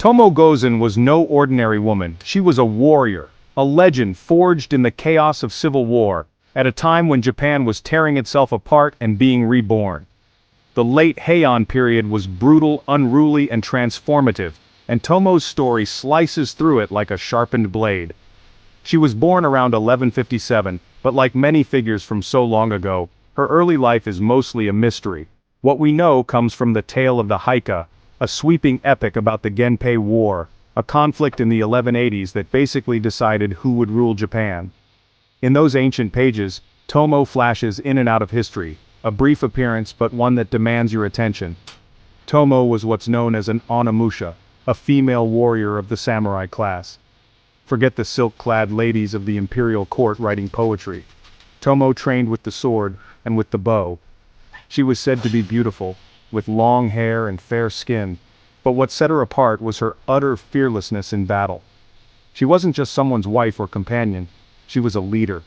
Tomoe Gozen was no ordinary woman. She was a warrior, a legend forged in the chaos of civil war, at a time when Japan was tearing itself apart and being reborn. The late Heian period was brutal, unruly, and transformative, and Tomoe's story slices through it like a sharpened blade. She was born around 1157, but like many figures from so long ago, her early life is mostly a mystery. What we know comes from the tale of the Haika, a sweeping epic about the Genpei War, a conflict in the 1180s that basically decided who would rule Japan. In those ancient pages, Tomoe flashes in and out of history, a brief appearance but one that demands your attention. Tomoe was what's known as an Onimusha, a female warrior of the samurai class. Forget the silk-clad ladies of the imperial court writing poetry. Tomoe trained with the sword and with the bow. She was said to be beautiful, with long hair and fair skin, but what set her apart was her utter fearlessness in battle. She wasn't just someone's wife or companion, she was a leader.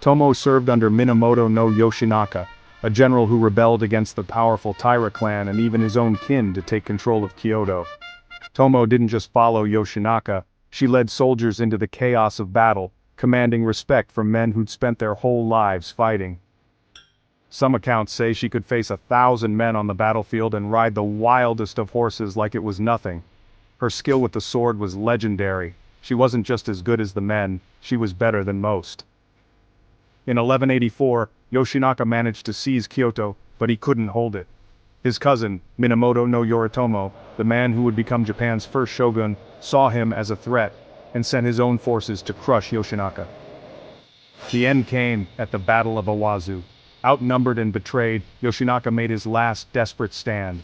Tomoe served under Minamoto no Yoshinaka, a general who rebelled against the powerful Taira clan and even his own kin to take control of Kyoto. Tomoe didn't just follow Yoshinaka, she led soldiers into the chaos of battle, commanding respect from men who'd spent their whole lives fighting. Some accounts say she could face 1,000 men on the battlefield and ride the wildest of horses like it was nothing. Her skill with the sword was legendary. She wasn't just as good as the men, she was better than most. In 1184, Yoshinaka managed to seize Kyoto, but he couldn't hold it. His cousin, Minamoto no Yoritomo, the man who would become Japan's first shogun, saw him as a threat, and sent his own forces to crush Yoshinaka. The end came at the Battle of Awazu. Outnumbered and betrayed, Yoshinaka made his last desperate stand.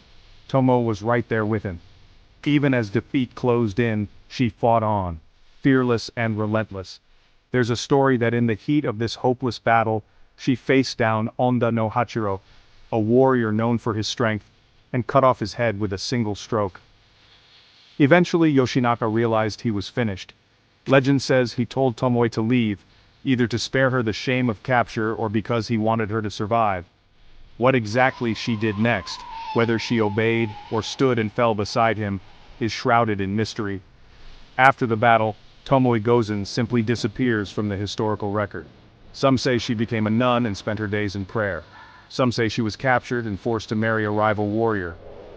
Tomoe was right there with him. Even as defeat closed in, she fought on, fearless and relentless. There's a story that in the heat of this hopeless battle, she faced down Onda no Hachiro, a warrior known for his strength, and cut off his head with a single stroke. Eventually Yoshinaka realized he was finished. Legend says he told Tomoe to leave, either to spare her the shame of capture or because he wanted her to survive. What exactly she did next, whether she obeyed or stood and fell beside him, is shrouded in mystery. After the battle, Tomoe Gozen simply disappears from the historical record. Some say she became a nun and spent her days in prayer. Some say she was captured and forced to marry a rival warrior.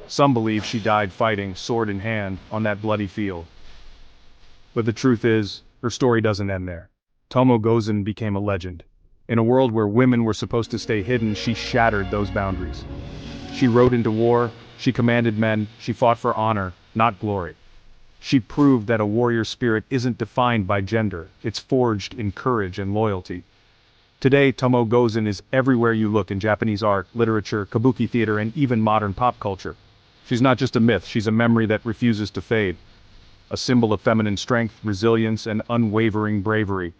Some believe she died fighting, sword in hand, on that bloody field. But the truth is, her story doesn't end there. Tomoe Gozen became a legend. In a world where women were supposed to stay hidden, she shattered those boundaries. She rode into war, she commanded men, she fought for honor, not glory. She proved that a warrior spirit isn't defined by gender, it's forged in courage and loyalty. Today, Tomoe Gozen is everywhere you look in Japanese art, literature, kabuki theater, and even modern pop culture. She's not just a myth, she's a memory that refuses to fade. A symbol of feminine strength, resilience, and unwavering bravery.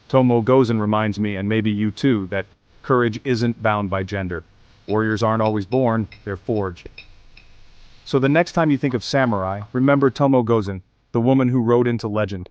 Tomoe Gozen reminds me, and maybe you too, that courage isn't bound by gender. Warriors aren't always born, they're forged. So the next time you think of samurai, remember Tomoe Gozen, the woman who rode into legend.